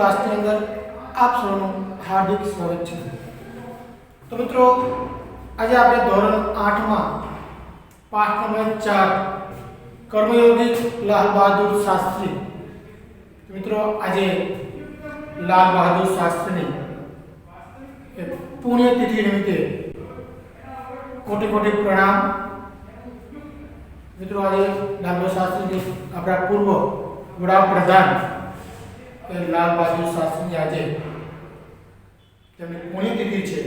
ક્લાસની અંદર આપ સૌનું હાર્દિક સ્વાગત છે। તો મિત્રો આજે આપણે ધોરણ 8 માં પાઠ નંબર 4 કર્મયોગી લાલ બહાદુર શાસ્ત્રી। મિત્રો આજે લાલ બહાદુર શાસ્ત્રીની પુણ્યતિથિ નિમિત્તે कोटि कोटि प्रणाम। मित्रों आज लाल बहादुर शास्त्री जी अपना पूर्व वडाप्रधान लाल बहादुर शास्त्री आज पुण्यतिथि है,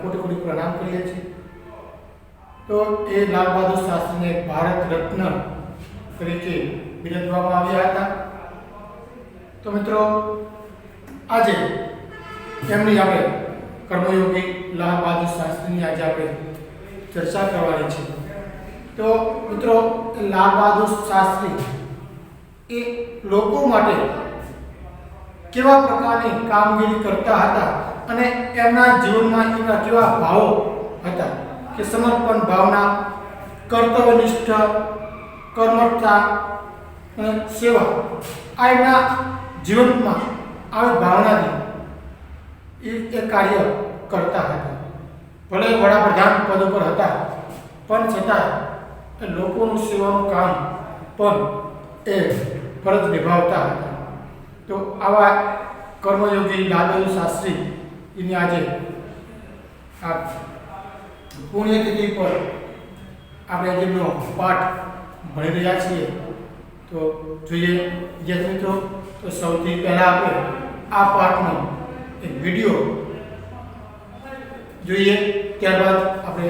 कोटि कोटि प्रणाम करीए छीए। तो ये लाल बहादुर शास्त्री ने भारत रत्न तरीके बिरदवामां आव्या हता। तो मित्रों आज एमनी आपणे कर्मयोगी लाल बहादुर शास्त्री आज आप चर्चा करवानी है। तो मित्रों लाल बहादुर शास्त्री ए लोगों माटे केवा प्रकारनी कामगीरी करता हता अने एमना जीवनमां एवा केवा भावो हता कि समर्पण भावना, कर्तव्यनिष्ठ, कर्मठता अने सेवा आ एमना जीवनमां आवी भावनाथी ए कार्य करता था। भले वडाप्रधान पद पर हता पण छतां लोकोनुं सेवानुं काम पण ए फरज निभावता हता। तो आवा कर्मयोगी लाल बहादुर शास्त्री एनी आज आ पुण्यतिथि पर आपणे जेमनो पाठ भणी रह्या छीए। तो जोईए विद्यार्थी मित्रों, तो सौथी पहेला आपणे आ पाठनो एक वीडियो જોઈએ, ત્યારબાદ આપણે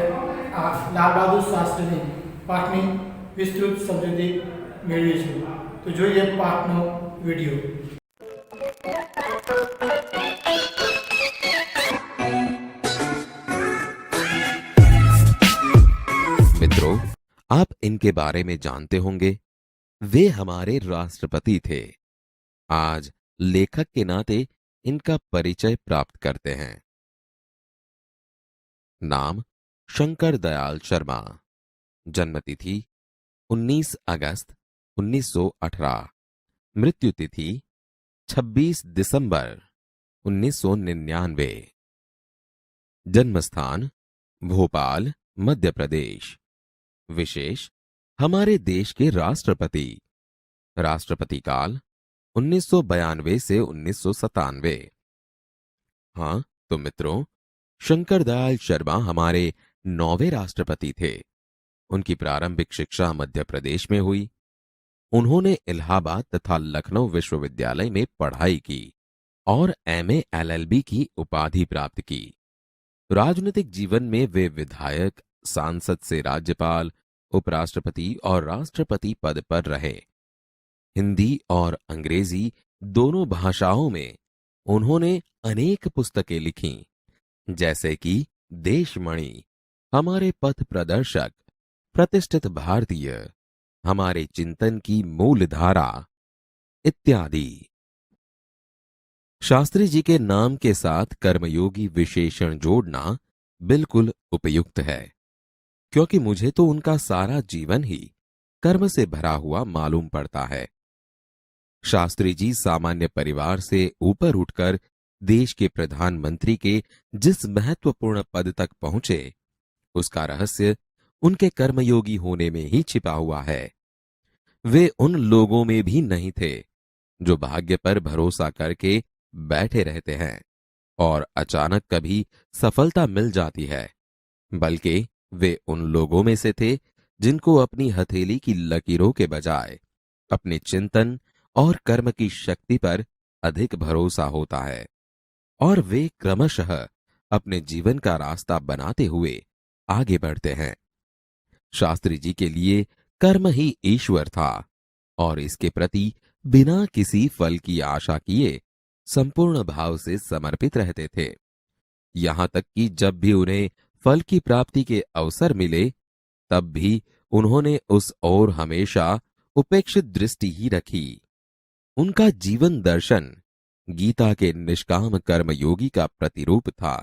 આ લાલ બહાદુર શાસ્ત્રીની પાઠની વિસ્તૃત સમજૂતી મેળવીશું। તો જોઈએ પાઠનો વિડિયો। मित्रों, आप इनके बारे में जानते होंगे। वे हमारे राष्ट्रपति थे। आज लेखक के नाते इनका परिचय प्राप्त करते हैं। नाम शंकर दयाल शर्मा। जन्मतिथि 19 अगस्त 1918। मृत्युतिथि 26 दिसंबर 1999। जन्मस्थान भोपाल, मध्य प्रदेश। विशेष हमारे देश के राष्ट्रपति। राष्ट्रपति काल 1992 से 1997। हाँ तो मित्रों, शंकर दयाल शर्मा हमारे 9वें राष्ट्रपति थे। उनकी प्रारंभिक शिक्षा मध्य प्रदेश में हुई। उन्होंने इलाहाबाद तथा लखनऊ विश्वविद्यालय में पढ़ाई की और एमए एलएलबी की उपाधि प्राप्त की। राजनीतिक जीवन में वे विधायक, सांसद से राज्यपाल, उपराष्ट्रपति और राष्ट्रपति पद पर रहे। हिंदी और अंग्रेजी दोनों भाषाओं में उन्होंने अनेक पुस्तकें लिखीं, जैसे कि देशमणि, हमारे पथ प्रदर्शक, प्रतिष्ठित भारतीय, हमारे चिंतन की मूलधारा इत्यादि। शास्त्री जी के नाम के साथ कर्मयोगी विशेषण जोड़ना बिल्कुल उपयुक्त है, क्योंकि मुझे तो उनका सारा जीवन ही कर्म से भरा हुआ मालूम पड़ता है। शास्त्री जी सामान्य परिवार से ऊपर उठकर देश के प्रधानमंत्री के जिस महत्वपूर्ण पद तक पहुंचे, उसका रहस्य उनके कर्मयोगी होने में ही छिपा हुआ है। वे उन लोगों में भी नहीं थे जो भाग्य पर भरोसा करके बैठे रहते हैं और अचानक कभी सफलता मिल जाती है, बल्कि वे उन लोगों में से थे जिनको अपनी हथेली की लकीरों के बजाय अपने चिंतन और कर्म की शक्ति पर अधिक भरोसा होता है, और वे क्रमशः अपने जीवन का रास्ता बनाते हुए आगे बढ़ते हैं। शास्त्री जी के लिए कर्म ही ईश्वर था और इसके प्रति बिना किसी फल की आशा किए संपूर्ण भाव से समर्पित रहते थे। यहां तक कि जब भी उन्हें फल की प्राप्ति के अवसर मिले, तब भी उन्होंने उस ओर हमेशा उपेक्षित दृष्टि ही रखी। उनका जीवन दर्शन गीता के निष्काम कर्मयोगी का प्रतिरूप था।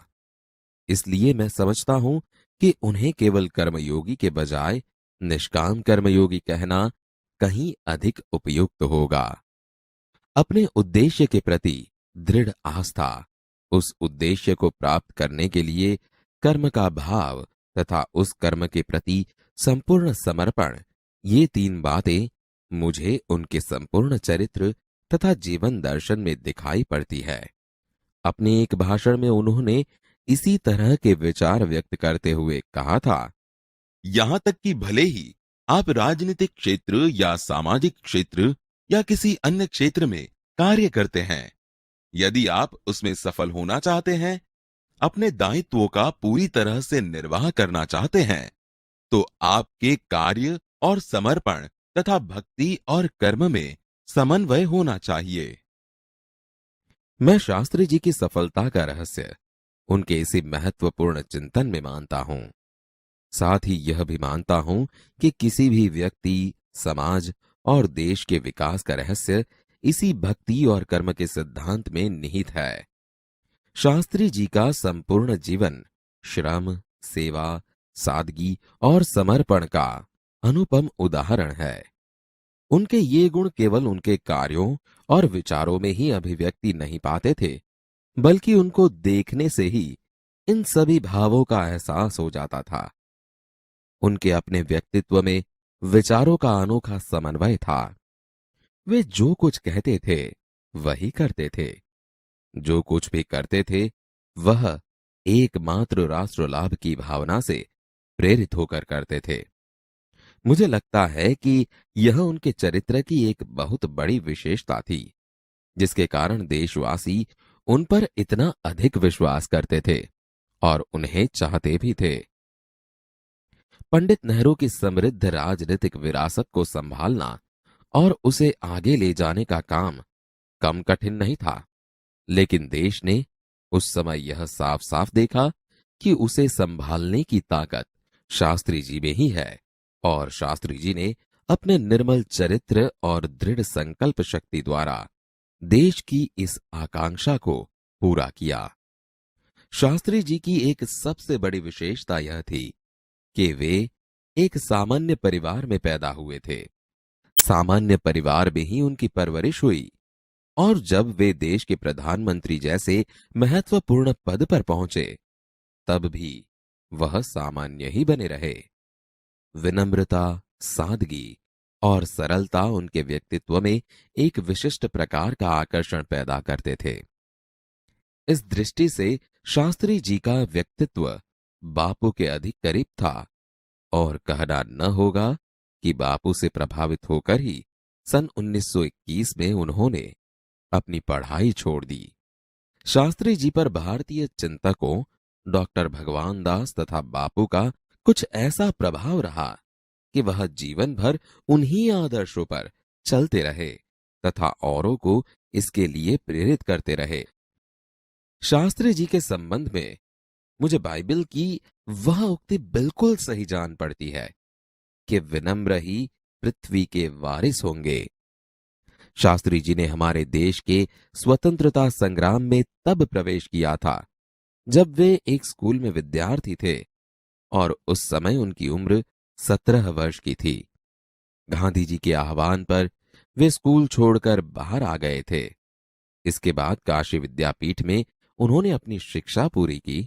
इसलिए मैं समझता हूं कि उन्हें केवल कर्मयोगी के बजाय निष्काम कर्मयोगी कहना कहीं अधिक उपयुक्त होगा। अपने उद्देश्य के प्रति दृढ़ आस्था, उस उद्देश्य को प्राप्त करने के लिए कर्म का भाव तथा उस कर्म के प्रति संपूर्ण समर्पण, ये तीन बातें मुझे उनके संपूर्ण चरित्र तथा जीवन दर्शन में दिखाई पड़ती है। अपने एक भाषण में उन्होंने इसी तरह के विचार व्यक्त करते हुए कहा था, यहां तक कि भले ही आप राजनीतिक क्षेत्र या सामाजिक क्षेत्र या किसी अन्य क्षेत्र में कार्य करते हैं, यदि आप उसमें सफल होना चाहते हैं, अपने दायित्वों का पूरी तरह से निर्वाह करना चाहते हैं, तो आपके कार्य और समर्पण तथा भक्ति और कर्म में समन्वय होना चाहिए। मैं शास्त्री जी की सफलता का रहस्य उनके इसी महत्वपूर्ण चिंतन में मानता हूं। साथ ही यह भी मानता हूं कि किसी भी व्यक्ति, समाज और देश के विकास का रहस्य इसी भक्ति और कर्म के सिद्धांत में निहित है। शास्त्री जी का संपूर्ण जीवन श्रम, सेवा, सादगी और समर्पण का अनुपम उदाहरण है। उनके ये गुण केवल उनके कार्यों और विचारों में ही अभिव्यक्ति नहीं पाते थे, बल्कि उनको देखने से ही इन सभी भावों का एहसास हो जाता था। उनके अपने व्यक्तित्व में विचारों का अनोखा समन्वय था। वे जो कुछ कहते थे वही करते थे। जो कुछ भी करते थे वह एकमात्र राष्ट्र लाभ की भावना से प्रेरित होकर करते थे। मुझे लगता है कि यह उनके चरित्र की एक बहुत बड़ी विशेषता थी, जिसके कारण देशवासी उन पर इतना अधिक विश्वास करते थे और उन्हें चाहते भी थे। पंडित नेहरू की समृद्ध राजनीतिक विरासत को संभालना और उसे आगे ले जाने का काम कम कठिन नहीं था, लेकिन देश ने उस समय यह साफ साफ देखा कि उसे संभालने की ताकत शास्त्री जी में ही है, और शास्त्री जी ने अपने निर्मल चरित्र और दृढ़ संकल्प शक्ति द्वारा देश की इस आकांक्षा को पूरा किया। शास्त्री जी की एक सबसे बड़ी विशेषता यह थी कि वे एक सामान्य परिवार में पैदा हुए थे। सामान्य परिवार में ही उनकी परवरिश हुई, और जब वे देश के प्रधानमंत्री जैसे महत्वपूर्ण पद पर पहुंचे, तब भी वह सामान्य ही बने रहे। विनम्रता, सादगी और सरलता उनके व्यक्तित्व में एक विशिष्ट प्रकार का आकर्षण पैदा करते थे। इस दृष्टि से शास्त्री जी का व्यक्तित्व बापू के अधिक करीब था, और कहना न होगा कि बापू से प्रभावित होकर ही सन 1921 में उन्होंने अपनी पढ़ाई छोड़ दी। शास्त्री जी पर भारतीय चिंतकों डॉक्टर भगवान दास तथा बापू का कुछ ऐसा प्रभाव रहा कि वह जीवन भर उन्हीं आदर्शों पर चलते रहे तथा औरों को इसके लिए प्रेरित करते रहे। शास्त्री जी के संबंध में मुझे बाइबल की वह उक्ति बिल्कुल सही जान पड़ती है कि विनम्र ही पृथ्वी के वारिस होंगे। शास्त्री जी ने हमारे देश के स्वतंत्रता संग्राम में तब प्रवेश किया था जब वे एक स्कूल में विद्यार्थी थे, और उस समय उनकी उम्र 17 वर्ष की थी। गांधी जी के आह्वान पर वे स्कूल छोड़कर बाहर आ गए थे। इसके बाद काशी विद्यापीठ में उन्होंने अपनी शिक्षा पूरी की।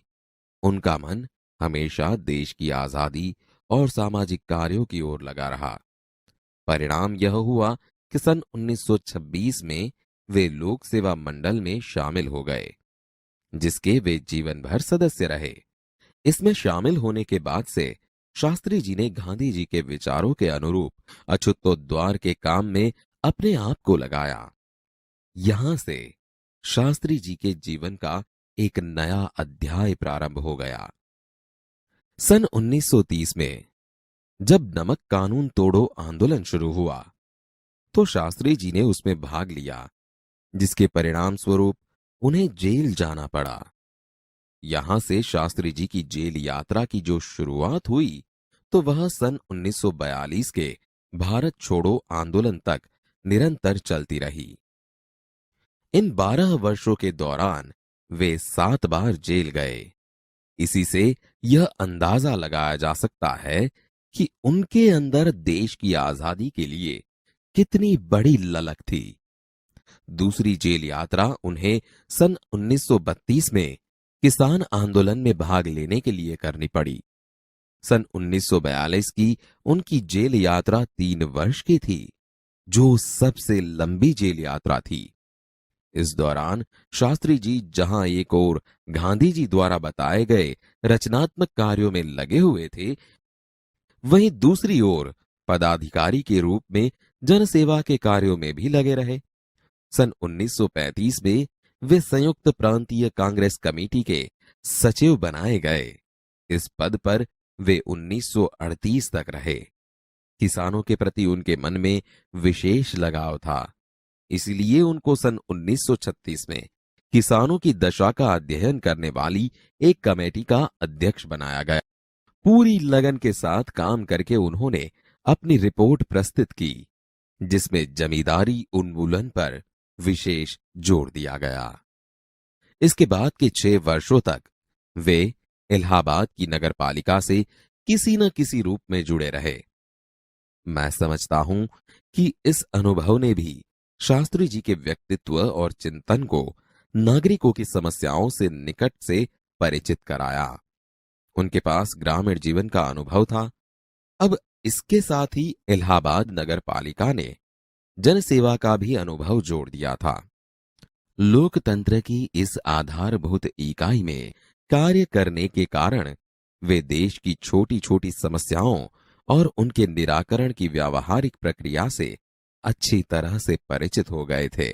उनका मन हमेशा देश की आजादी और सामाजिक कार्यों की ओर लगा रहा। परिणाम यह हुआ कि सन 1926 में वे लोक सेवा मंडल में शामिल हो गए, जिसके वे जीवन भर सदस्य रहे। इसमें शामिल होने के बाद से शास्त्री जी ने गांधी जी के विचारों के अनुरूप अछूतोद्धार के काम में अपने आप को लगाया। यहां से शास्त्री जी के जीवन का एक नया अध्याय प्रारंभ हो गया। सन 1930 में जब नमक कानून तोड़ो आंदोलन शुरू हुआ, तो शास्त्री जी ने उसमें भाग लिया, जिसके परिणाम स्वरूप उन्हें जेल जाना पड़ा। यहां से शास्त्री जी की जेल यात्रा की जो शुरुआत हुई, तो वह सन 1942 के भारत छोड़ो आंदोलन तक निरंतर चलती रही। इन 12 वर्षों के दौरान वे 7 बार जेल गए। इसी से यह अंदाजा लगाया जा सकता है कि उनके अंदर देश की आजादी के लिए कितनी बड़ी ललक थी। दूसरी जेल यात्रा उन्हें सन 1932 में किसान आंदोलन में भाग लेने के लिए करनी पड़ी। सन 1942 की उनकी जेल यात्रा 3 वर्ष की थी, जो सबसे लंबी जेल यात्रा थी। इस दौरान शास्त्री जी जहां एक ओर गांधी जी द्वारा बताए गए रचनात्मक कार्यों में लगे हुए थे, वहीं दूसरी ओर पदाधिकारी के रूप में जनसेवा के कार्यों में भी लगे रहे। सन 1935 में वे संयुक्त प्रांतीय कांग्रेस कमेटी के सचिव बनाए गए। इस पद पर वे 1938 तक रहे। किसानों के प्रति उनके मन में विशेष लगाव था, इसलिए उनको सन 1936 में किसानों की दशा का अध्ययन करने वाली एक कमेटी का अध्यक्ष बनाया गया। पूरी लगन के साथ काम करके उन्होंने अपनी रिपोर्ट प्रस्तुत की, जिसमें जमींदारी उन्मूलन पर विशेष जोर दिया गया। इसके बाद के 6 वर्षों तक वे इलाहाबाद की नगरपालिका से किसी न किसी रूप में जुड़े रहे। मैं समझता हूं कि इस अनुभव ने भी शास्त्री जी के व्यक्तित्व और चिंतन को नागरिकों की समस्याओं से निकट से परिचित कराया। उनके पास ग्रामीण जीवन का अनुभव था। अब इसके साथ ही इलाहाबाद नगरपालिका ने जनसेवा का भी अनुभव जोड़ दिया था। लोकतंत्र की इस आधारभूत इकाई में कार्य करने के कारण वे देश की छोटी छोटी समस्याओं और उनके निराकरण की व्यावहारिक प्रक्रिया से अच्छी तरह से परिचित हो गए थे।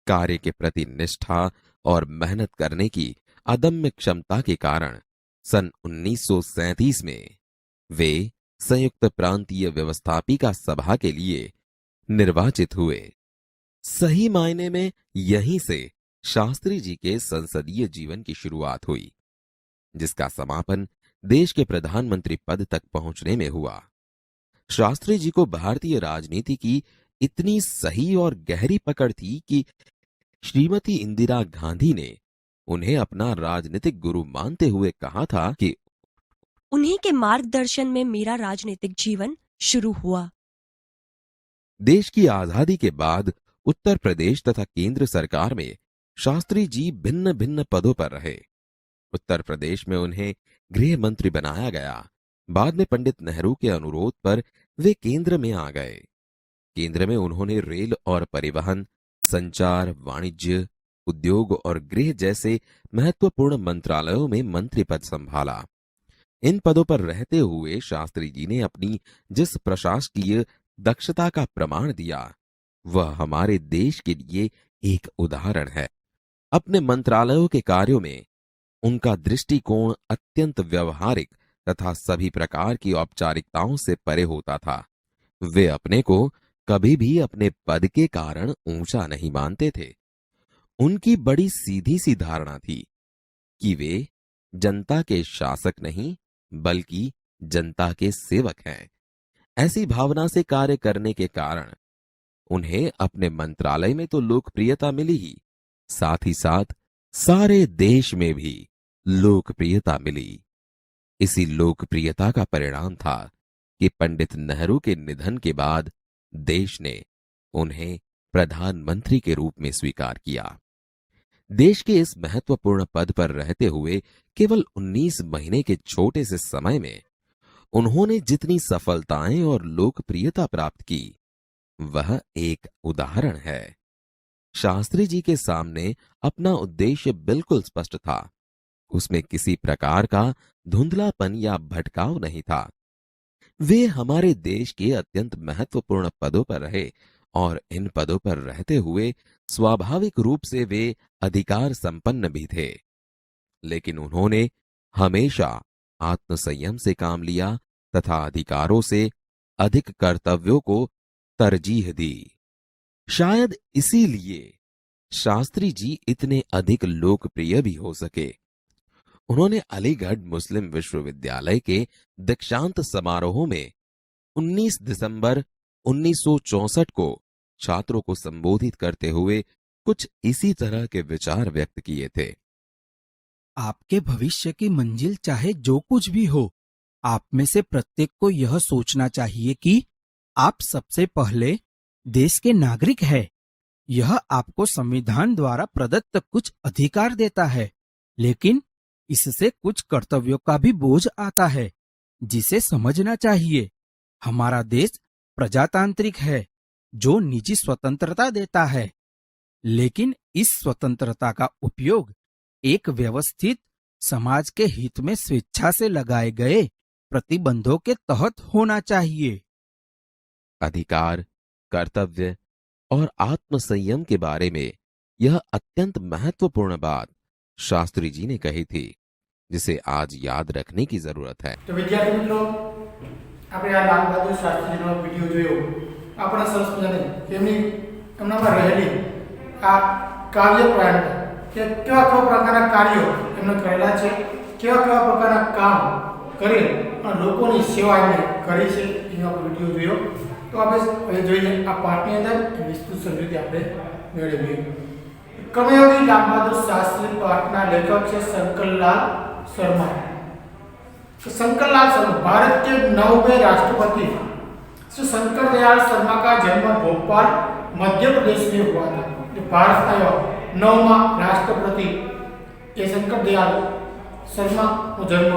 कार्य के प्रति निष्ठा और मेहनत करने की अदम्य क्षमता के कारण सन 1937 में वे संयुक्त प्रांतीय व्यवस्थापिका सभा के लिए निर्वाचित हुए। सही मायने में यहीं से शास्त्री जी के संसदीय जीवन की शुरुआत हुई, जिसका समापन देश के प्रधानमंत्री पद तक पहुंचने में हुआ। शास्त्री जी को भारतीय राजनीति की इतनी सही और गहरी पकड़ थी कि श्रीमती इंदिरा गांधी ने उन्हें अपना राजनीतिक गुरु मानते हुए कहा था कि उन्हीं के मार्गदर्शन में मेरा राजनीतिक जीवन शुरू हुआ। देश की आजादी के बाद उत्तर प्रदेश तथा केंद्र सरकार में शास्त्री जी भिन्न भिन्न पदों पर रहे। उत्तर प्रदेश में उन्हें गृह मंत्री बनाया गया। बाद में पंडित नेहरू के अनुरोध पर वे केंद्र में आ गए। केंद्र में उन्होंने रेल और परिवहन, संचार, वाणिज्य, उद्योग और गृह जैसे महत्वपूर्ण मंत्रालयों में मंत्री पद संभाला। इन पदों पर रहते हुए शास्त्री जी ने अपनी जिस प्रशासकीय दक्षता का प्रमाण दिया, वह हमारे देश के लिए एक उदाहरण है। अपने मंत्रालयों के कार्यों में उनका दृष्टिकोण अत्यंत व्यवहारिक तथा सभी प्रकार की औपचारिकताओं से परे होता था। वे अपने को कभी भी अपने पद के कारण ऊंचा नहीं मानते थे। उनकी बड़ी सीधी सी धारणा थी कि वे जनता के शासक नहीं बल्कि जनता के सेवक हैं। ऐसी भावना से कार्य करने के कारण उन्हें अपने मंत्रालय में तो लोकप्रियता मिली ही, साथ ही साथ सारे देश में भी लोकप्रियता मिली। इसी लोकप्रियता का परिणाम था कि पंडित नेहरू के निधन के बाद देश ने उन्हें प्रधानमंत्री के रूप में स्वीकार किया। देश के इस महत्वपूर्ण पद पर रहते हुए केवल 19 महीने के छोटे से समय में उन्होंने जितनी सफलताएं और लोकप्रियता प्राप्त की, वह एक उदाहरण है। शास्त्री जी के सामने अपना उद्देश्य बिल्कुल स्पष्ट था। उसमें किसी प्रकार का धुंधलापन या भटकाव नहीं था। वे हमारे देश के अत्यंत महत्वपूर्ण पदों पर रहे और इन पदों पर रहते हुए स्वाभाविक रूप से वे अधिकार संपन्न भी थे, लेकिन उन्होंने हमेशा आत्मसंयम से काम लिया तथा अधिकारों से अधिक कर्तव्यों को तरजीह दी। शायद इसीलिए शास्त्री जी इतने अधिक लोकप्रिय भी हो सके। उन्होंने अलीगढ़ मुस्लिम विश्वविद्यालय के दीक्षांत समारोह में 19 दिसंबर 1964 को छात्रों को संबोधित करते हुए कुछ इसी तरह के विचार व्यक्त किए थे। आपके भविष्य की मंजिल चाहे जो कुछ भी हो, आप में से प्रत्येक को यह सोचना चाहिए कि आप सबसे पहले देश के नागरिक हैं यह आपको संविधान द्वारा प्रदत्त कुछ अधिकार देता है, लेकिन इससे कुछ कर्तव्यों का भी बोझ आता है, जिसे समझना चाहिए। हमारा देश प्रजातांत्रिक है, जो निजी स्वतंत्रता देता है, लेकिन इस स्वतंत्रता का उपयोग एक व्यवस्थित समाज के हित में स्वेच्छा से लगाए गए प्रतिबंधों के तहत होना चाहिए। अधिकार, कर्तव्य और आत्मसंयम के बारे में यह अत्यंत महत्वपूर्ण बात शास्त्री जी ने कही थी, जिसे आज याद रखने की जरूरत है। तो विद्यार्थी मित्रों, આપણે આ લાલ બહાદુર શાસ્ત્રીનો વિડિયો જોયો। આપણા સરસ મજાની એમનામાં રહેલી આ કાવ્ય પ્રાંત કે કેવા કેવા પ્રકારના કાર્યો એમને કરેલા છે, કેવા કેવા પ્રકારના કામ કરી અને લોકોની સેવા એમણે કરી છે, એનો આપણે વિડિયો જોયો। તો આપણે હવે જોઈએ આ પાઠની અંદર વિસ્તૃત સમજૂતી આપણે મેળવીએ। કર્મયોગી લાલ બહાદુર શાસ્ત્રી પાઠના લેખક છે શંકરલાલ शर्मा। शंकरलाल शर्मा भारत के 9वें राष्ट्रपति श्री शंकर दयाल शर्मा का जन्म भोपाल मध्य प्रदेश में हुआ था। भारत का 9वां राष्ट्रपति ये शंकर दयाल शर्मा का जन्म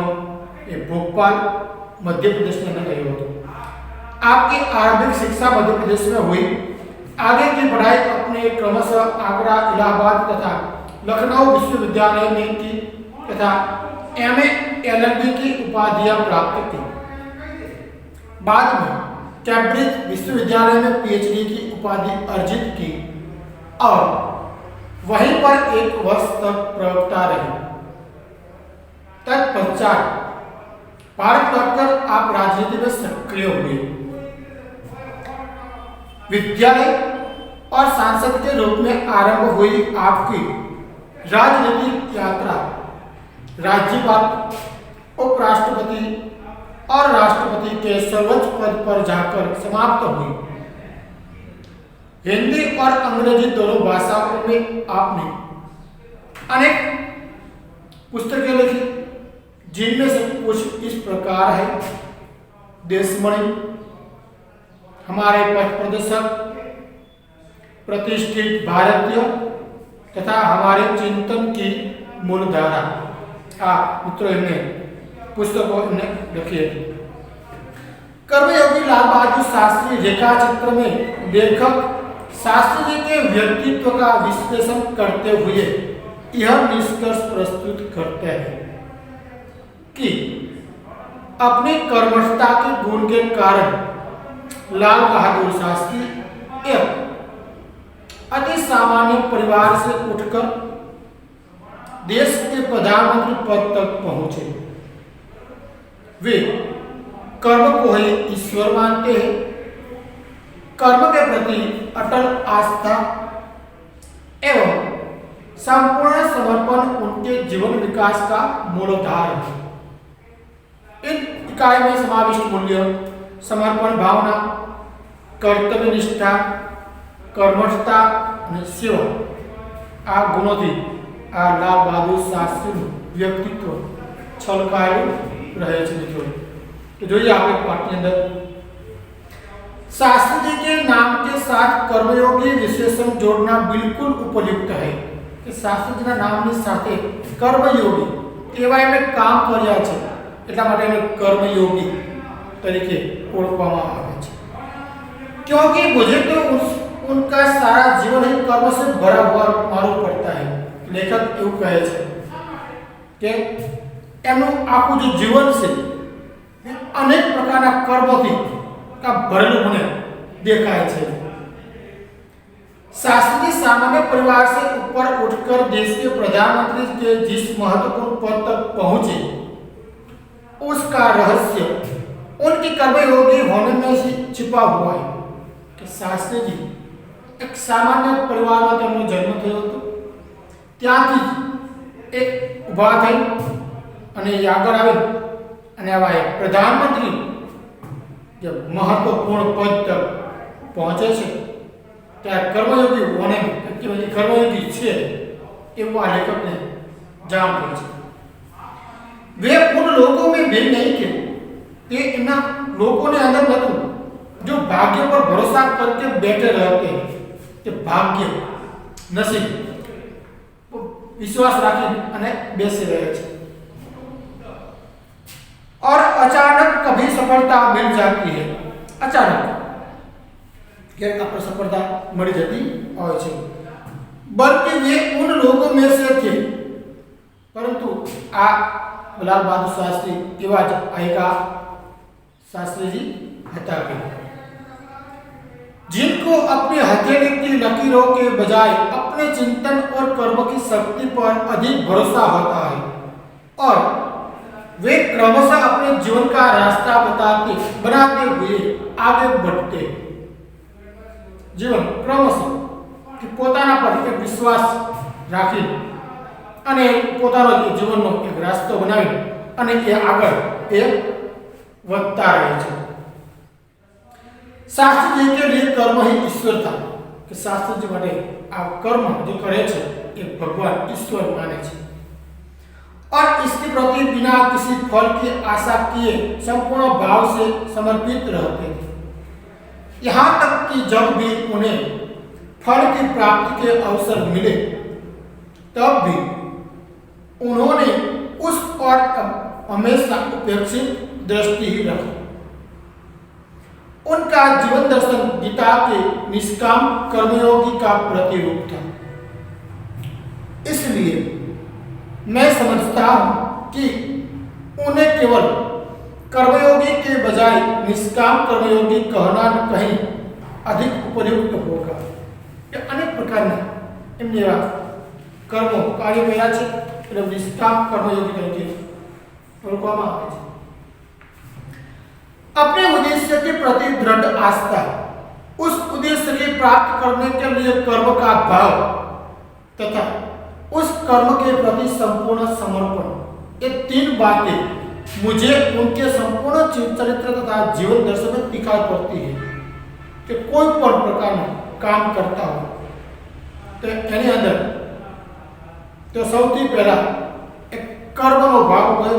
ये भोपाल मध्य प्रदेश में हुआ था। आपकी आरंभिक शिक्षा मध्य प्रदेश में हुई। आगे की पढ़ाई अपने क्रमशः आगरा, इलाहाबाद तथा लखनऊ विश्वविद्यालय में की तथा एमए एलएलबी की उपाधियां प्राप्त की। बाद में कैम्ब्रिज विश्वविद्यालय में पीएचडी की उपाधि अर्जित की और वहीं पर 1 वर्ष तक प्रवक्ता रहे। तत्पश्चात भारत लौटकर आप राजनीति में सक्रिय हुए। विद्यालय और सांसद के रूप में आरंभ हुई आपकी राजनीतिक यात्रा राज्यपाल, उपराष्ट्रपति और राष्ट्रपति के सर्वोच्च पद पर जाकर समाप्त हुई। हिंदी और अंग्रेजी दोनों भाषाओं में आपने अनेक पुस्तकें लिखी, जिनमें से कुछ इस प्रकार है। देशमणि, हमारे पथ प्रदर्शक, प्रतिष्ठित भारतीय तथा हमारे चिंतन की मूलधारा। मित्रों इन्हें पुस्तकों ने लिखी है। कर्मयोगी लाल बहादुर शास्त्री रेखा चित्र में लेखक शास्त्री जी के व्यक्तित्व का विश्लेषण करते हुए यह निष्कर्ष प्रस्तुत करते हैं कि अपनी कर्मठता के गुण के कारण लाल बहादुर शास्त्री एक अति सामान्य परिवार से उठकर देश के प्रधानमंत्री पद तक पहुंचे। वे कर्म को ही ईश्वर मानते हैं। कर्म के प्रति अटल आस्था एवं संपूर्ण समर्पण उनके जीवन विकास का मूलाधार है। इन इकाई में समाविष्ट मूल्य समर्पण भावना, कर्तव्य निष्ठा, कर्मठता और सेवा आ गुणों थी आ लाल बहादुर शास्त्री व्यक्तित्व छलकायेલું રહે છે। મિત્રો तो જોઈએ આપણે પાઠની અંદર शास्त्री जी के नाम के साथ कर्मयोगी विशेषण जोड़ना बिल्कुल उपयुक्त है कि शास्त्री जी ना नामની સાથે કર્મયોગી એવા એમણે કામ કર્યા છે, એટલા માટે એને કર્મયોगी તરીકે ઓળખવામાં આવે છે। क्योंकि मुझे तो उनका सारा जीवन ही कर्म से भरा हुआ मालूम पड़ता है। लेखक એવું કહે છે કે એમનું આખું જે જીવન છે અનેક પ્રકારના કર્મોથી ભરેલું મને દેખાય છે। शास्त्री सामान्य परिवार से ऊपर उठकर देश के प्रधानमंत्री के जिस महत्वपूर्ण पद तक पहुंचे, उसका रहस्य उनकी कर्मयोगी होने में से छिपा हुआ है कि शास्त्री जी एक सामान्य परिवार में તેમનો જન્મ થયો હતો। ત્યાંથી એક ઉભા થઈ અને આગળ આવે અને આવા એક પ્રધાનમંત્રી जब महत्वपूर्ण पद तक पहुंचे છે ત્યારે કર્મયોગી હોને કે ભાઈ કર્મયોગી છે એવું આ લેખકને જાણ થઈ છે। वे उन लोगों में भी नहीं थे, તે એના લોકોને અંદર નહોતું जो भाग्य पर भरोसा करके बैठे रहते हैं। કે ભાગ્ય નસીબ विश्वास राखी અને બેસી રહે છે और अचानक कभी सफलता मिल जाती है अचानक क्या आपको सफलता मिल जाती और है बल्कि वे उन लोगों में से थे परंतु आ लाल बहादुर शास्त्री एवं आएगा शास्त्री जी हता गए जिनको अपने हथेली की लकीरों के बजाय अपने चिंतन और कर्म की शक्ति पर अधिक भरोसा होता है और वे क्रमशः अपने जीवन का रास्ता बनाते हुए आगे बढ़ते जीवन क्रमशः कि पोताना पर एक विश्वास राखी અને પોતાનો જીવનનો એક રાસ્તો બનાવી અને એ આગળ એ વધતા રહે છે शास्त्री जी के लिए कर्म ही ईश्वर था कि शास्त्री जी માટે આ કર્મ जो करे છે एक भगवान ईश्वर माने છે और इसके प्रति बिना किसी फल की आशा किए संपूर्ण भाव से समर्पित रहते थे यहाँ तक कि जब भी उन्हें फल की प्राप्ति के अवसर मिले तब भी उन्होंने उस और हमेशा उपेक्षित दृष्टि ही रखी उनका जीवन दर्शन गीता के निष्काम कर्मयोगी का प्रतिरूप था इसलिए मैं समझता हूं कि उन्हें केवल कर्मयोगी के बजाय निष्काम कर्मयोगी कहना कहीं अधिक उपयुक्त होगा ये अनेक प्रकारना એમને એવા કર્મો કાર્ય કર્યા છે એટલે નિષ્કામ કર્મયોગી તરીકે ઓળખવામાં આવે છે अपने उद्देश्य के प्रति दृढ़ आस्था उस उद्देश्य के प्राप्त करने के लिए कर्म का भाव तथा उस कर्म के प्रति संपूर्ण समर्पण ये तीन बातें मुझे उनके संपूर्ण चरित्र तथा जीवन दर्शन में दिखाई पड़ती है कि कोई पण प्रकार काम करता हो तो एनी अंदर तो સૌથી પહેલા એક કર્મનો ભાવ હોય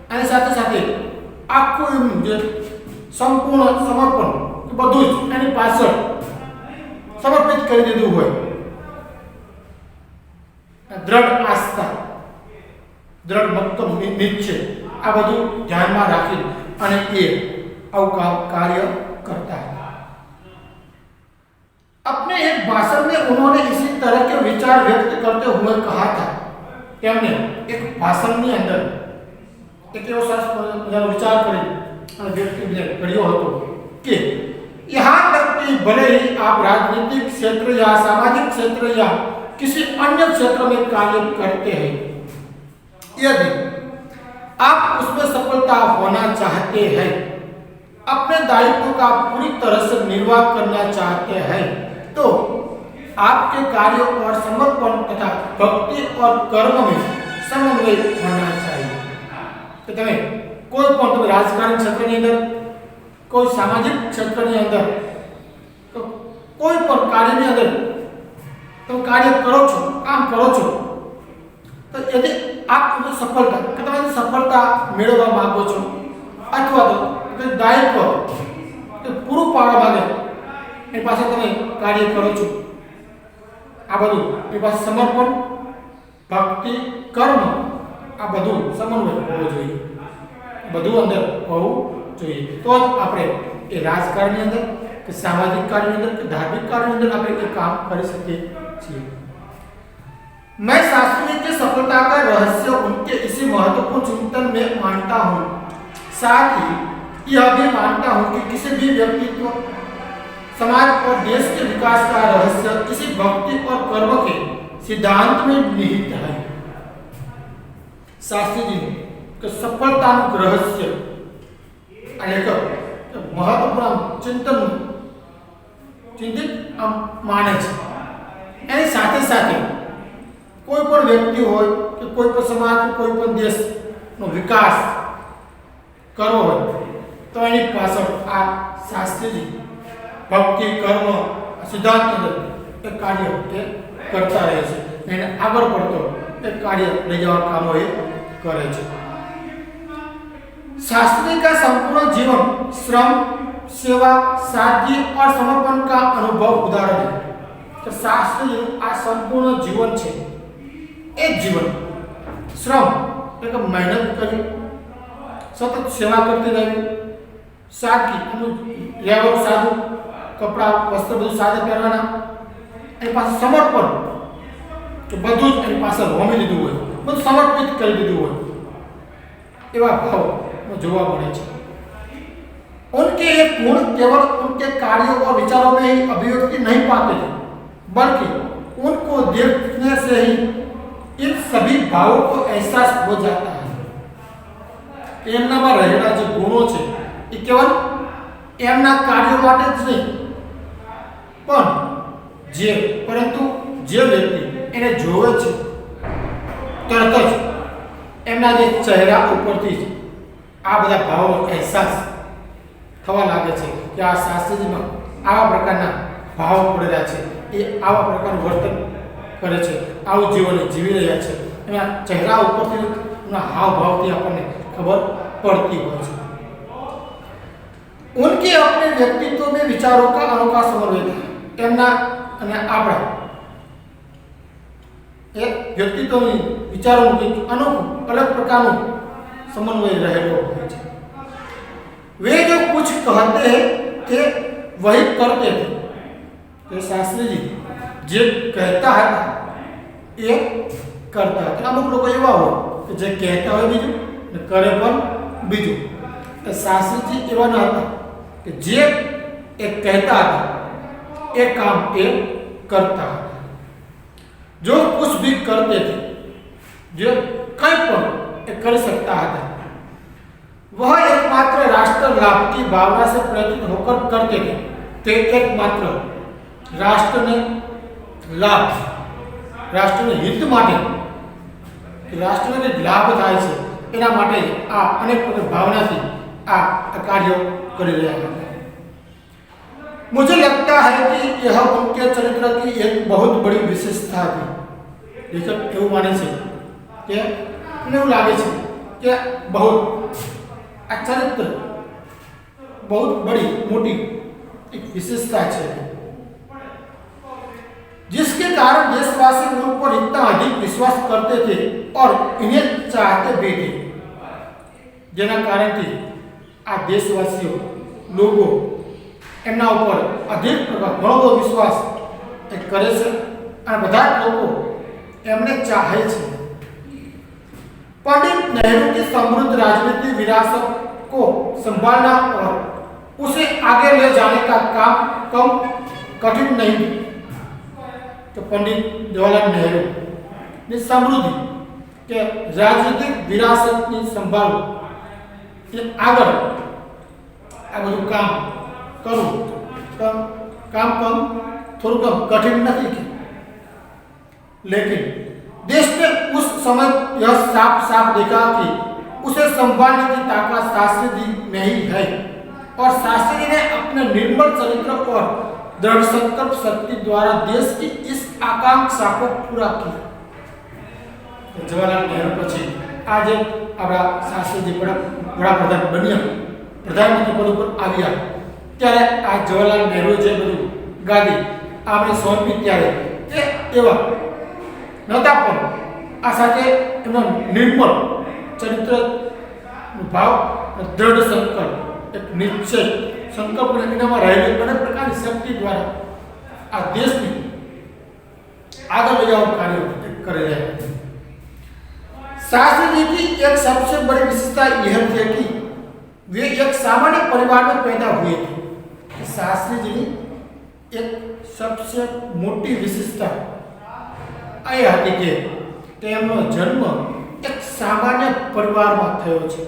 અને સાથે સાથે આખું જે સંપૂર્ણ સમર્પણ બધું જ એની પાછળ સમર્પિત કરી દીધું હોય દ્રઢ આસ્થા દ્રઢ મક્કમ નિશ્ચય આ બધું ધ્યાનમાં રાખી અને એ આવું કાર્ય करता है अपने एक भाषण में उन्होंने इसी तरह के विचार व्यक्त करते हुए कहा था कि हमने एक भाषण में अंदर एक एवं सरस विचार करी व्यक्ति कर्यो હતો कि यहाँ तक कि भले ही आप राजनीतिक क्षेत्र या सामाजिक क्षेत्र या किसी अन्य क्षेत्र में कार्य करते हैं यदि आप उसमें सफलता होना चाहते हैं अपने दायित्व का पूरी तरह से निर्वाह करना चाहते हैं तो आपके कार्यों और समर्पण तथा भक्ति और कर्म में समन्वय होना चाहिए तो तमे कोई पण तमे राजकारण क्षेत्रनी अंदर कोई सामाजिक क्षेत्रनी अंदर तो कोई पण कार्यनी अंदर तो कार्य करो छो काम करो छो तो यदि आप सफलता कि तमे सफलता मेळववा मांगो छो अथवा तो दायित्व तो पूરું પાડવા માંગે એ પાસે તમે કાર્ય કરો છો આ બધું એ પાસે સમર્પણ ભક્તિ કર્મ આ બધું સમન્વય હોવો જોઈએ બધું અંદર હોવું જોઈએ તો જ આપણે એ રાજકારણની અંદર કે સામાજિક કાર્યની અંદર કે ધાર્મિક કાર્યની અંદર આપણે એ કામ કરી શકીએ છીએ मैं शास्त्री की सफलता का रहस्य उनके इसी महत्वपूर्ण चिंतन में मानता हूँ साथ ही यह भी मानता हूं कि किसी भी व्यक्तित्व समाज और देश के विकास का रहस्य इसी भक्ति और कर्म के सिद्धांत में निहित है शास्त्री जी के सफलता रहस्य अनेक महत्वपूर्ण चिंतन चिंतित माने छे साथे साथे कोई पण व्यक्ति हो कि कोई पण समाज कोई पण देश नो विकास करवो हो तो एनी पाछळ आ शास्त्री जी भक्ति कर्म सिद्धांत एक कार्य करता रहे छे एने आगळ पड़तो एक कार्य लई जवा कामो ए करे छे शास्त्री का संपूर्ण जीवन श्रम सेवा, सादगी और समर्पण का अनुभव उदाहरण है। तो शास्त्री जी आ संपूर्ण जीवन है, एक जीवन श्रम એટલે કે મહેનત કરી, સતત સેવા કરતી રહેવી, સાદગી રહેવું સાદું, કપડા વસ્ત્ર બધું સાદા પહેરવાના, એની પાસે સમર્પણ કે બધું જ એની પાસે હોમી દીધું હોય, બધું સમર્પિત કરી દીધું હોય, એવા ભાવ જોવા મળે છે। उनके ये गुण केवल उनके कार्यों और विचारों में ही अभिव्यक्ति नहीं पाते थे, बल्कि उनको देखने से ही इन सभी भावों को एहसास हो जाता है। एमनाમાં રહેલા જે ગુણો છે એ કેવલ એમના કાર્યો માટે જ નહીં, પરંતુ જે વ્યક્તિ એને જોવે છે તરત જ એમના જે ચહેરા ઉપરથી જ આ બધા ભાવોનો અહેસાસ થવા લાગે છે કે આ શાસ્ત્રીજીમાં આવા પ્રકારના ભાવ પડેલા છે, એ આવા પ્રકારનું વર્તન કરે છે, આવું જીવન જીવી રહ્યા છે, એના ચહેરા ઉપરથી એના હાવભાવથી આપણને ખબર પડતી હોય છે। उनके अपने व्यक्तित्व में विचारों का अनोखा समन्वय है। એમના અને આપણા એક વ્યક્તિત્વની વિચારોનું કંઈક અનોખું અલગ પ્રકારનું સમન્વય રહેલો હોય છે। वे जो कुछ कहते थे वही करते थे। तो शास्त्री जी जे कहता है ये करता है। अमुक लोग एवा हो कि जे कहता हो बीजू ने करे पण बीजू। तो शास्त्री जी एवा न था कि जे एक कहता था एक काम ये करता है। जो कुछ भी करते थे, जो कहीं पर कर सकता है, वह एकमात्र राष्ट्र लाभ की भावना से प्रेरित होकर करते थे। ते एकमात्र राष्ट्र ने लाभ, राष्ट्र ने हित माटे, राष्ट्र ने लाभ थाय छे एना माटे आ अनेक प्रकार भावना थी आ कार्य करी रह्या हता। मुझे लगता है कि यह उनके चरित्र की एक बहुत बड़ी विशेषता थी। लेखक एवं माने छे के एवं लागे छे के बहुत चरित्र बहुत बड़ी मोटी एक विशेषता है, जिसके कारण देशवासी उन पर इतना अधिक विश्वास करते थे और इन्हें चाहते भी थे। जेना कारण थी आ देशवासियों लोगों एमना ऊपर अधिक प्रकार घणो विश्वास करे छे और बधा लोगों एमने चाहे छे। पंडित नेहरू की समृद्ध राजनीतिक विरासत को संभालना और उसे आगे ले जाने का काम कम कठिन नहीं। तो पंडित जवाहरलाल नेहरू ने समृद्धि के राजनीतिक विरासत की संभाल आगे आ બધું काम करूँ तो काम कम थोड़ा कम कठिन नहीं की। लेकिन देश में उस समय यह साफ साफ देखा कि उसे संभालने की ताकत शास्त्री जी में ही है और शास्त्री जी ने अपने निर्मल चरित्र और दृढ़ संकल्प शक्ति द्वारा देश की इस आकांक्षा को पूरा किया। जवाहरलाल नेहरू पछी आज आपड़ा शास्त्री जी वड़ा प्रधान बन्या, प्रधानमंत्री पद पर आव्या त्यारे आज जवाहरलाल नेहरू जे बधु गादी आपणे सोंपी त्यारे ए एवा नता पण आ साथे एमनो निर्मल चरित्र भाव, दृढ़ संकल्प, एक निश्चय संकल्प एनामां रहेली अनेक प्रकारनी शक्ति द्वारा आ देशनी आगे ले जावा कार्य करे रहे। शास्त्री जी की एक सबसे बड़ी विशेषता यह थी कि वे एक सामान्य परिवार में पैदा हुए थे। शास्त्री जी की एक सबसे मोटी विशेषता ये हती कि તેમનો जन्म एक सामान्य परिवार में थयो छे।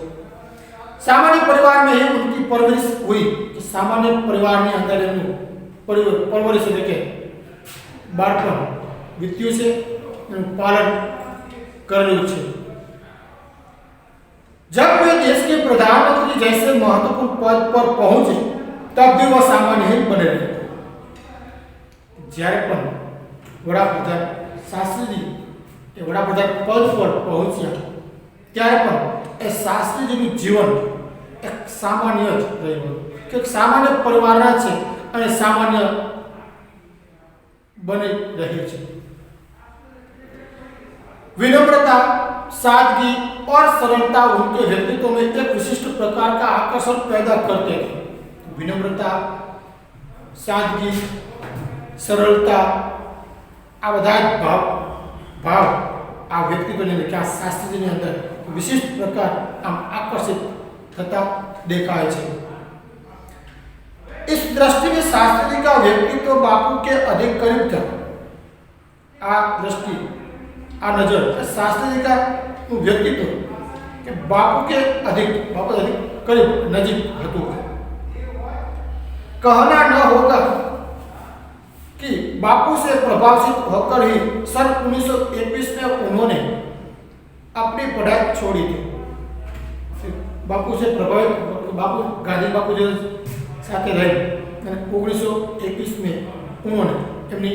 सामान्य परिवार में ही उनकी परवरिश हुई कि सामान्य परिवार में अंदर एमनु परवरिश એટલે કે બાળપણ વીત્યું છે, એનું પાલન કરેલું છે। जब वे देश के प्रधानमंत्री जैसे महत्वपूर्ण पद पर पहुंचे तब भी वह सामान्य ही बने रहे। જ્યારે પણ વડાપ્રધાન શાસ્ત્રી जी वडाप्रधान पद पर पहुंचा त्यारे पण ए शास्त्रीजीનું जीवन एक सामान्य ज रह्युं કે સામાન્ય પરિવારના છે અને સામાન્ય બની રહી છે। विनम्रता, सादगी और सरलता उनके व्यक्तित्व में एक विशिष्ट प्रकार का आकर्षण पैदा करते थे। विनम्रता, सादगी, सरलता आ બધા ભાવ ભાવ આ વ્યક્તિત્વને क्या शास्त्री ने अंदर विशिष्ट प्रकार आम आकर्षित થતા देखाय છે। इस दृष्टि में शास्त्री का व्यक्तित्व बापू के अधिक करीब था। आ दृष्टि, आ नजर शास्त्री का व्यक्तित्व के बापू के अधिक करीब नजीक હતું। कहना न होगा कि बापू से प्रभावित होकर ही सन 1921 में उन्होंने अपनी पढ़ाई छोड़ी थी। बापू से प्रभावित, बापू गांधी बापू जो साथ रहे 1921 में उन्होंने एमनी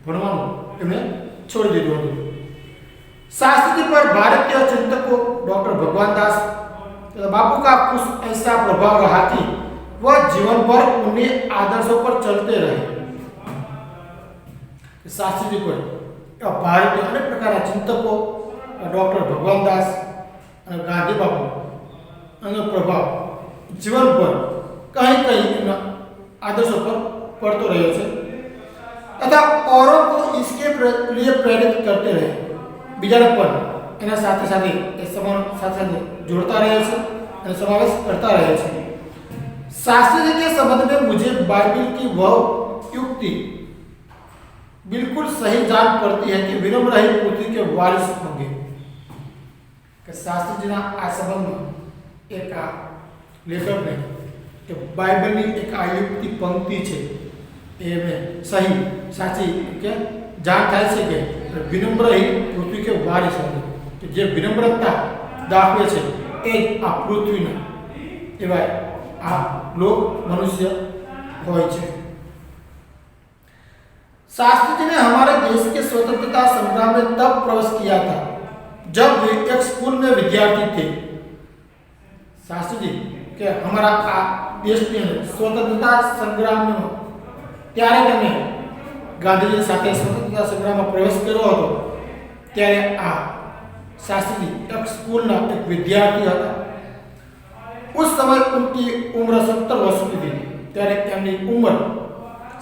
भणवानुं एमने छोड़ दीधुं हतुं। शास्त्री पर भारतीय चिंतकों डॉक्टर भगवान दास बापू का कुछ ऐसा प्रभाव रहा कि वह जीवन भर उन्हीं आदर्शों पर चलते रहे। शास्त्री पर भारतीय अनेक प्रकार चिंतकों डॉक्टर भगवान दास और गांधी बापू प्रभाव जीवन पर कहीं कहीं आदर्शों पर पड़ते रहे तथा औरों को इसके लिए प्रेरित करते रहे। बीजाने पर एना साथे साथे जोड़ता रहे समावेश करता रहे। शास्त्री के संबंध में मुझे बाइबल की वह युक्ति बिल्कुल सही जान पड़ती है कि विनम्र ही पृथ्वी के वारिस होंगे। शास्त्री जी आ संबंध में एक लेखक ने कि बाइबल की एक आ युक्ति पंक्ति है एमें सही साची के जान थाय छे के विनम्र ही पृथ्वी के वारिस होंगे। कि जे विनम्रता दाखवे छे ए आ पृथ्वीना एवा आ लोग मनुष्य होय छे। शास्त्री जी ने हमारे देश के स्वतंत्रता संग्राम में तब प्रवेश किया था जब वे एक स्कूल में विद्यार्थी थे। शास्त्री जी के हमारा देश में स्वतंत्रता संग्राम में त्यारे तमे गांधीजी साथे स्वतंत्रता संग्राम में प्रवेश कर्यो हतो त्यारे आ शास्त्री जी एक स्कूल ना एक विद्यार्थी हता। उस समय उनकी उम्र 70 वर्ष की थी। त्यारे एमनी उम्र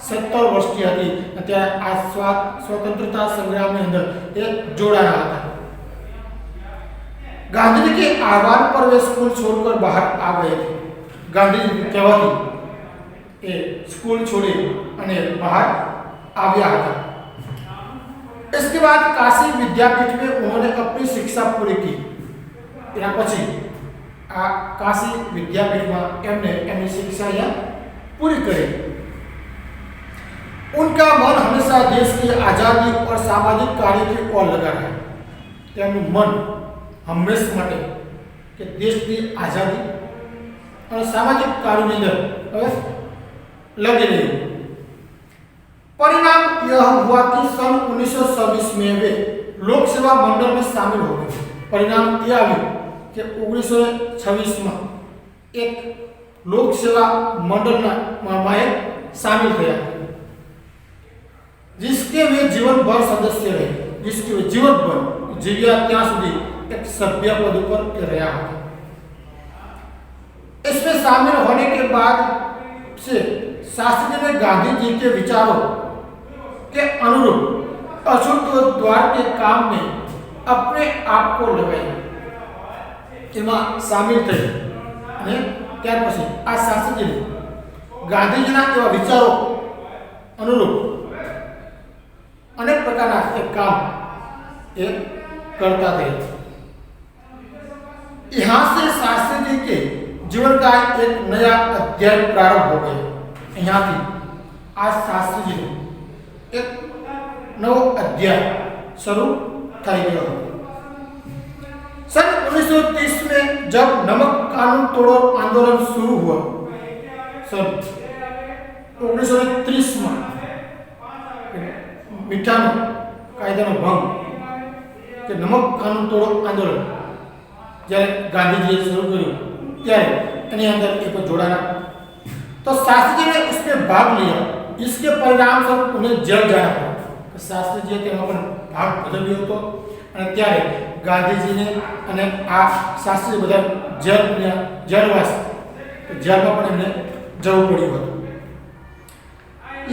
70 वर्ष की थी। त्यारे आ स्वतंत्रता संग्राम में अंदर एक जोड़ाया था। गांधी जी के आह्वान पर वे स्कूल छोड़कर बाहर आ गए थे। गांधी जी कहवाथी ए स्कूल छोड़ी अने बाहर आव्या था। इसके बाद काशी विद्यापीठ में उन्होंने अपनी शिक्षा पूरी की। एना पछी आ काशी विद्यापीठ में एमने एमनी शिक्षा यहाँ पूरी करी। उनका मन हमेशा देश की आज़ादी और सामाजिक कार्य की ओर लगा रहा। तेमनुं मन हमेशा माटे कि देश की आज़ादी और सामाजिक कार्यों में अंदर लगे रहे। परिणाम यह हुआ कि सन 1926 में वे लोक सेवा मंडल में शामिल हो गए। परिणाम यह आया कि 1926 में एक लोक सेवा मंडल में शामिल थे जिसके वे जीवन भर सदस्य रहे। जिसके वे जीवन भर जीव्या त्या सुधी एक सभ्य पद पर रहा। इसमें शामिल होने के बाद से शास्त्री ने गांधी जी के विचारों के अनुरूप अशुद्ध द्वार के काम में अपने आप को लगाया। एमा शामिल थे અને ત્યાર પછી આ શાસ્ત્રીજીને ગાંધીજીના એવા વિચારો अनुरूप अनेक प्रकारना एक काम ये करता थे। यहाँ से शास्त्री जी के जीवन का एक नया अध्याय प्रारंभ हो गया। यहाँ थी आज शास्त्री जी एक नव अध्याय शुरू થઈ ગયો। सन 1930 में जब नमक कानून तोड़ो आंदोलन शुरू हुआ, सन 1930 में मीठानो कायदानो भंग के नमक कानून तोड़ो आंदोलन જ્યારે ગાંધીજીએ શરૂ કર્યું ત્યારે એની અંદર એક જોડાના तो शास्त्री जी ने उसमें भाग लिया। इसके परिणाम स्वरूप उन्हें जेल जाना पड़ा। तो शास्त्री जी તેમાં પણ ભાગ ભજવ્યો હતો અને ત્યારે ગાંધીજીને અને આ શાસ્ત્રી બધા જેલવાસ જેલમાં પણ એમને જવું પડ્યું હતું।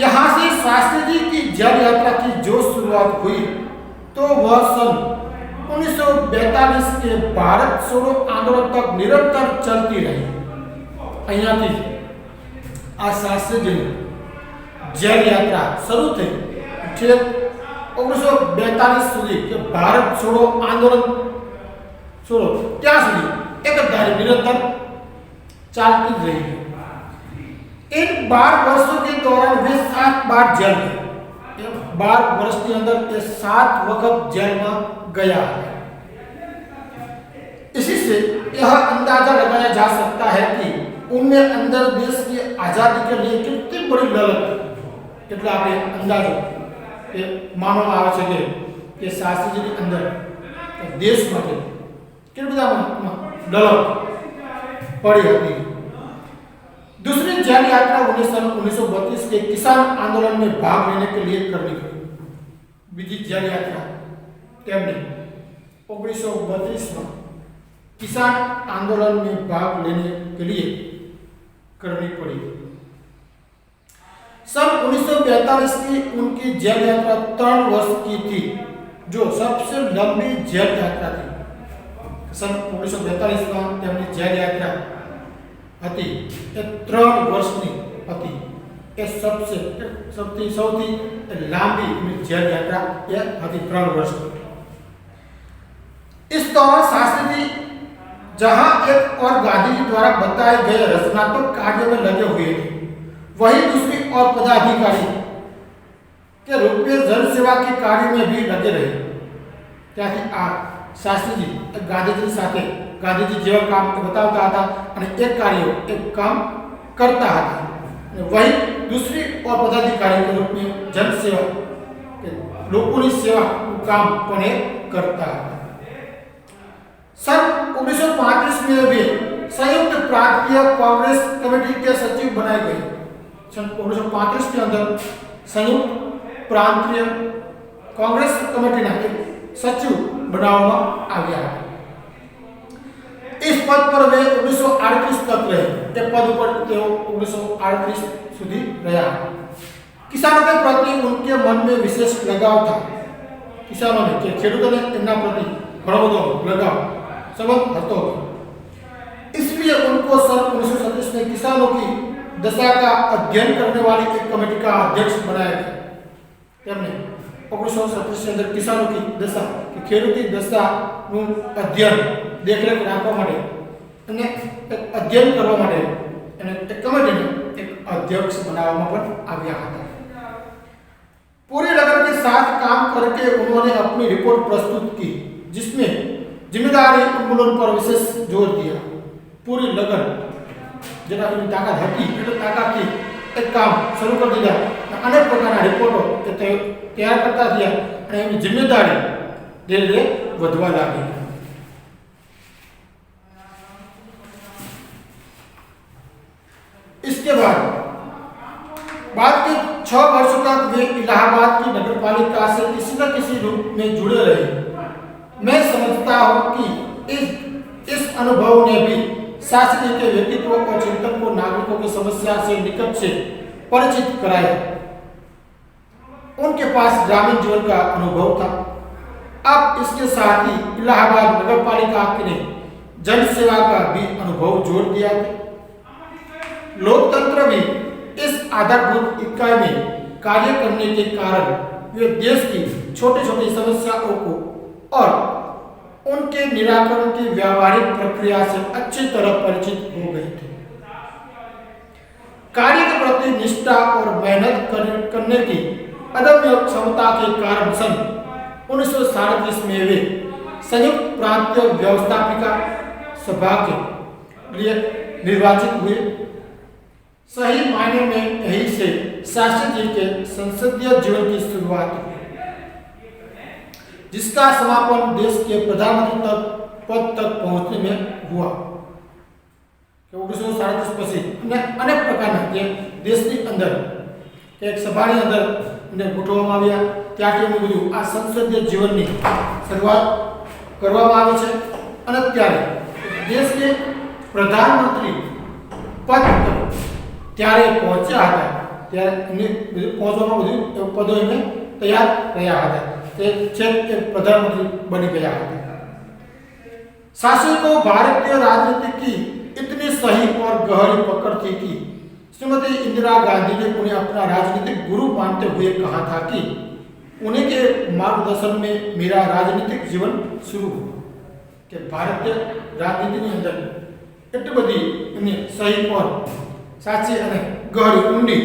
यहाँ से शास्त्री जी की जेल यात्रा की जो शुरुआत हुई तो वह सन 1942 के भारत छोड़ो आंदोलन तक निरंतर चलती रही। અહીંયાથી આ શાસ્ત્રીજીની જેલ યાત્રા શરૂ થઈ છેક 1942 સુધી કે ભારત છોડો આંદોलन છોડો ત્યાં સુધી એક જ ધારી નિરંतर ચાલતી જ रही है। इन 12 वर्षों के दौरान वे 7 बार जेल गए। 12 वर्ष के अंदर ये 7 वक्त जेल में गया है। इसी से यह अंदाजा लगाया जा सकता है कि उनमें अंदर देश की आजादी के लिए कितनी बड़ी लड़त એટલે આપણે અંદાજો એ માનવામાં આવે છે કે શાસ્ત્રીજીની અંદર દેશ માટે કેટલી બધા લડત પડી હતી। दूसरी जेल यात्रा उन्हें सन 1932 के किसान आंदोलन में भाग लेने के लिए करनी पड़ी। बीजी जेल यात्रा तेमने 1932 में किसान आंदोलन में भाग लेने के लिए करनी पड़ी। सन 1945 की उनकी जेल यात्रा 3 वर्ष की थी, जो सबसे लंबी जेल यात्रा थी। सन 1942 में તેમની જેલ યાત્રા હતી એ 3 વર્ષની હતી। એ સૌથી લાંબી જેલ યાત્રા એ હતી 3 વર્ષની। इस दौरान शास्त्री जी जहां एक और गांधी जी द्वारा बताए गए रचनात्मक कार्य में लगे हुए थे, वहीं दूसरी और पदाधिकारी के रूप में जन सेवा के कार्य में भी लगे रहे। ત્યાંથી આ શાસ્ત્રી जी गांधी जी સાથે गांधी जी જેવા કામ બતાવતા હતા અને એક કાર્ય એક કામ કરતા હતા। वही दूसरी और पदाधिकारी के रूप में जन सेवा लोगों की सेवा काम पण करता है। सन 1935 में वे संयुक्त प्रांतीय कांग्रेस कमेटी के सचिव बनाए गए। सन 1935 के अंदर संयुक्त प्रांतीय कांग्रेस कमेटी ना सचिव बनावવામાં આવ્યા। इस पद पर वे 1938 तक रहे। તે પદ ઉપર તેઓ 1938 સુધી રહ્યા। किसानों के प्रति उनके मन में विशेष लगाव था। किसानों ने के ખેડૂતોને તેમના પ્રતિ ઘણો બધો लगाव संबंध હતો। इसलिए उनको सन 1937 में किसानों की दशा का अध्ययन करने वाली एक कमेटी का अध्यक्ष बनाया गया। તેમણે 1937 के अंदर किसानों की दशा कि ખેડૂતી દશાનું અધ્યયન દેખરેખ રાખવા માટે અને એક અધ્યયન કરવા માટે અને એક કમિટીને એક અધ્યક્ષ બનાવવામાં પણ આવ્યા હતા। पूरी लगन के साथ काम करके उन्होंने अपनी रिपोर्ट प्रस्तुत की, जिसमें जिम्मेदारी उन्मूलन पर विशेष जोर दिया। पूरी लगन જેના તાકાત હતી એટલે તાકાતથી એક કામ શરૂ કરી દીધા। અનેક પ્રકારના રિપોર્ટો તૈયાર કરતા થયા અને એની જિમ્મેદારી ધીરે ધીરે વધવા લાગી। इसके बाद के 6 वर्ष तक वे इलाहाबाद की नगरपालिका से किसी न किसी रूप में जुड़े रहे। मैं समझता हूं कि इस अनुभव ने भी शास्त्री के व्यक्तित्व और चिंतन को नागरिकों की समस्या से निकट से परिचित कराया। उनके पास ग्रामीण जीवन का अनुभव था। अब इसके साथ ही इलाहाबाद नगरपालिका ने जन सेवा का भी अनुभव जोड़ दिया। लोकतंत्र भी इस आधारभूत इकाई में कार्य करने के कारण वे देश की छोटी छोटी समस्याओं को और उनके निराकरण की व्यावहारिक प्रक्रिया से अच्छी तरह परिचित हो गए थे। कार्य के प्रति निष्ठा और मेहनत करने की अदम्य क्षमता के कारण सन 1937 में वे संयुक्त प्रांतीय व्यवस्थापिका सभा के लिए निर्वाचित हुए। सही मायने में यही से शास्त्री जी के संसदीय जीवन की शुरुआत हुई, जिसका समापन देश के प्रधानमंत्री पद तक पहुंचने में हुआ। કે 1937 પછી અને અનેક પ્રકારના જે દેશની અંદર એક સભાની અંદર એને ગોઠવવામાં આવ્યા, ત્યાંથી એમનું બધું આ સંસદીય જીવનની શરૂઆત કરવામાં આવી છે અને ત્યારે દેશને પ્રધાનમંત્રી પદ ત્યારે પહોંચ્યા હતા, ત્યારે એમને પહોંચવામાં બધું પદો એમને તૈયાર રહ્યા હતા, તે છેક એક પ્રધાનમंत्री बन गया है। शासन को भारतीय राजनीति की इतनी सही और गहरी पकड़ थी कि श्रीमती इंदिरा गांधी ने उन्हें अपना राजनीतिक गुरु मानते हुए कहा था कि उन्हीं के मार्गदर्शन में मेरा राजनीतिक जीवन शुरू हुआ। कि भारतीय राजनीति ની અંદર એટલી બધી એમની સહી और સાચી અને ગહરી ઊંડી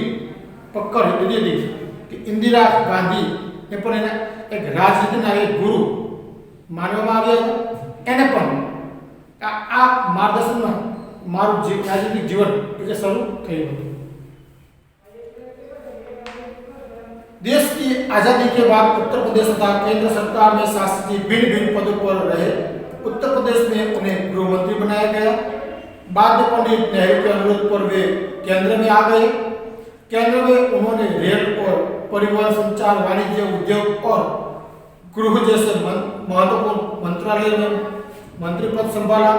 પકડ લીધી કે ઇન્દિરા ગાંધી ને પણ એને એક રાજનીતિના એક ગુરુ માનવામાં આવ્યા હતા, એને પણ આ માર્ગદર્શનમાં મારું राजनीतिक जीवन એટલે શરૂ થયું હતું। देश की आजादी के बाद उत्तर प्रदेश तथा केंद्र सरकार में शासकीय भिन्न भिन्न पदों पर रहे। उत्तर प्रदेश में उन्हें गृह मंत्री बनाया गया। बाद में पंडित नेहरू के अनुरोध पर वे केंद्र में आ गए। केंद्र में उन्होंने रेल और परिवहन, संचार, वाणिज्य, उद्योग और गृह जैसे महत्वपूर्ण मंत्रालय में मंत्री पद संभाला।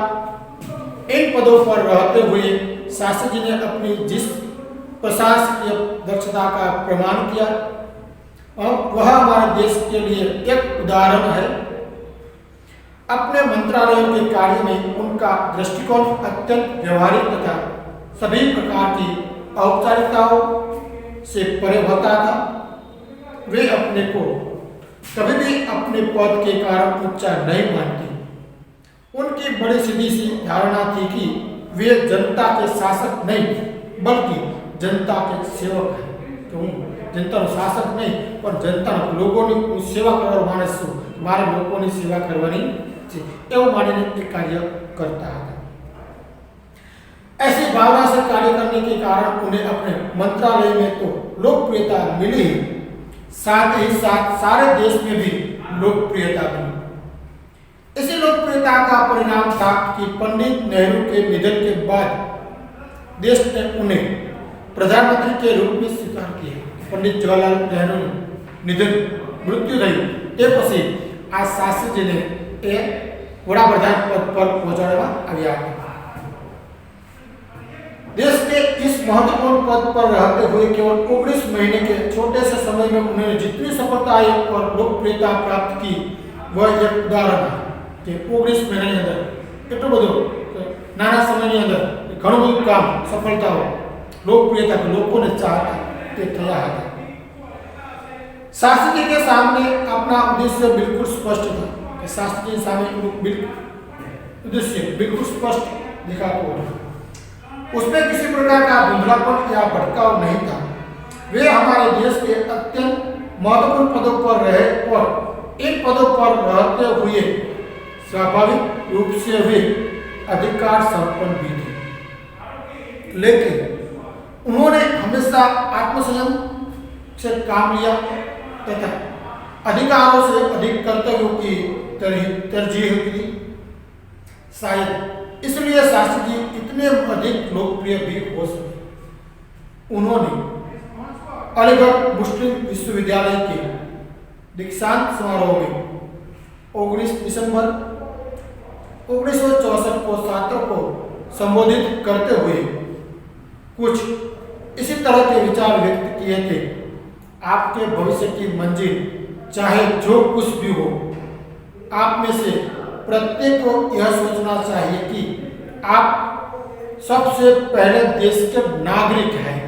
इन पदों पर रहते हुए शासक जी ने अपनी जिस प्रशासकीय दक्षता का प्रमाण किया और वह हमारे देश के लिए एक उदाहरण है। अपने मंत्रालयों के कार्य में उनका दृष्टिकोण अत्यंत व्यवहारिक तथा सभी प्रकार की औपचारिकताओं से परे होता था। वे अपने को कभी भी अपने पद के कारण ऊंचा नहीं मानते। उनकी बड़ी सीधी सी धारणा थी कि वे जनता के शासक नहीं बल्कि जनता के सेवक हैं। तो जनता शासक नहीं पर जनता लोगों की सेवा करवा मानस छूं, मारे लोगों की सेवा करवानी છે એવું માનીને એ कार्य करता है। ऐसी भावना से कार्य करने के कारण उन्हें अपने मंत्रालय में तो लोकप्रियता मिली ही, साथ ही साथ सारे देश में भी लोकप्रियता मिली। इसी लोकप्रियता का परिणाम था कि पंडित नेहरू के निधन के बाद देश ने उन्हें प्रधानमंत्री के रूप में स्वीकार किया। पंडित जवाहरलाल नेहरू निधन मृत्यु थई ते पछी आ शासकजी ने ए वडाप्रधान पद पर पहुंचाड़वा आव्या। देश के इस महत्वपूर्ण पद पर रहते हुए केवल 19 महीने के छोटे से समय में उन्होंने जितनी सफलताएं और लोकप्रियता प्राप्त की वह एक उदाहरण है कि 19 महीने के अंदर એટલું બધું નાના સમયની અંદર ઘણું બધું કામ સફળતાઓ लोकप्रियता के लोगों ने चाहता તે થયા હતા। शासक जी के सामने अपना उद्देश्य बिल्कुल स्पष्ट था कि शासक जी के सामने उद्देश्य बिल्कुल स्पष्ट दिखा तो उसमें किसी प्रकार का धुंधलापन या भटकाव नहीं था। वे हमारे देश के अत्यंत महत्वपूर्ण पदों पर रहे और इन पदों पर रहते हुए स्वाभाविक रूप से वे अधिकार संपन्न भी थे, लेकिन उन्होंने हमेशा आत्मसंयम से काम लिया तथा अधिकारों से अधिक कर्तव्यों की तरजीह दी। शायद इसलिए शासक जी इतने अधिक लोकप्रिय भी हो सके। उन्होंने अलीगढ़ मुस्लिम विश्वविद्यालय के दीक्षांत समारोह में 19 दिसंबर 1964 को छात्रों को संबोधित करते हुए कुछ इसी तरह के विचार व्यक्त किए थे। आपके भविष्य की मंजिल चाहे जो कुछ भी हो, आप में से प्रत्येक को यह सोचना चाहिए कि आप सबसे पहले देश के नागरिक हैं।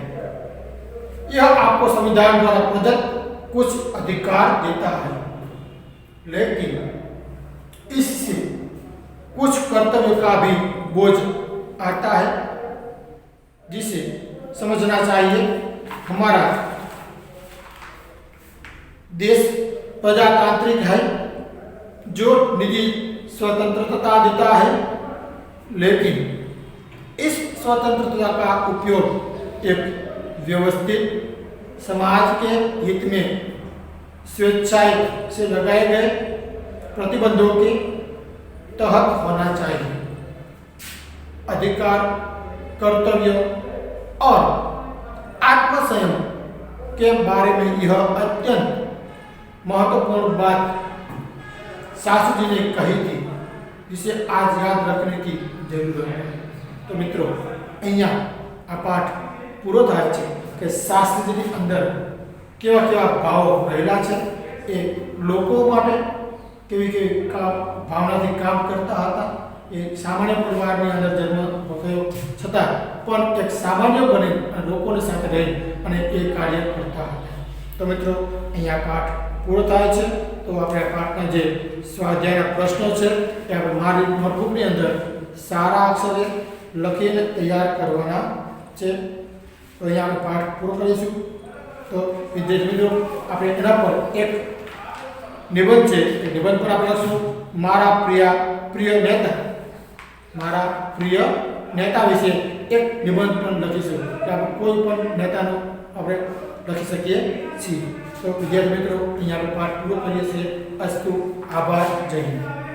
यह आपको संविधान द्वारा प्रदत्त कुछ अधिकार देता है, लेकिन इससे कुछ कर्तव्य का भी बोझ आता है जिसे समझना चाहिए। हमारा देश प्रजातांत्रिक है जो निजी स्वतंत्रता देता है, लेकिन इस स्वतंत्रता का उपयोग एक व्यवस्थित समाज के हित में स्वेच्छाएं से लगाए गए प्रतिबंधों के तहत होना चाहिए। अधिकार कर्तव्य और आत्मसंयम के बारे में यह अत्यंत महत्वपूर्ण बात सासू जी ने कही थी, जिसे आज याद रखने की जरूरत है। तो मित्रों, अहिया आ पाठ पूरो थाय छे कि शास्त्रीजीनी अंदर केवा केवा भाव रहेला छे, ए लोको माटे केवी केवी भावनाथी काम करता हता। ए सामान्य परिवारनी अंदर जन्म थयो छतां पण एक सामान्य बने लोकोनी साथे रही अने ए कार्य करता हता। तो मित्रों, अहिया पाठ पूरो थाय छे। तो આપણે પાઠના જે સ્વાધ્યાયના પ્રશ્નો છે એ આપણે મારી નોટબુકની અંદર સારા અક્ષરે લખીને તૈયાર કરવાના છે। તો અહીંયા આપણે પાઠ પૂરો કરીશું। તો વિદ્યાર્થી મિત્રો, આપણે એના પર એક નિબંધ છે, એ નિબંધ પર આપણે લખશું મારા પ્રિય નેતા વિશે એક નિબંધ પણ લખીશું કે આપણે કોઈ પણ નેતાનો આપણે લખી શકીએ છીએ। तो विद्यार्थी मित्रों, अहीं पाठ पूरो करीए छीए। अस्तु, आभार, जय हिंद।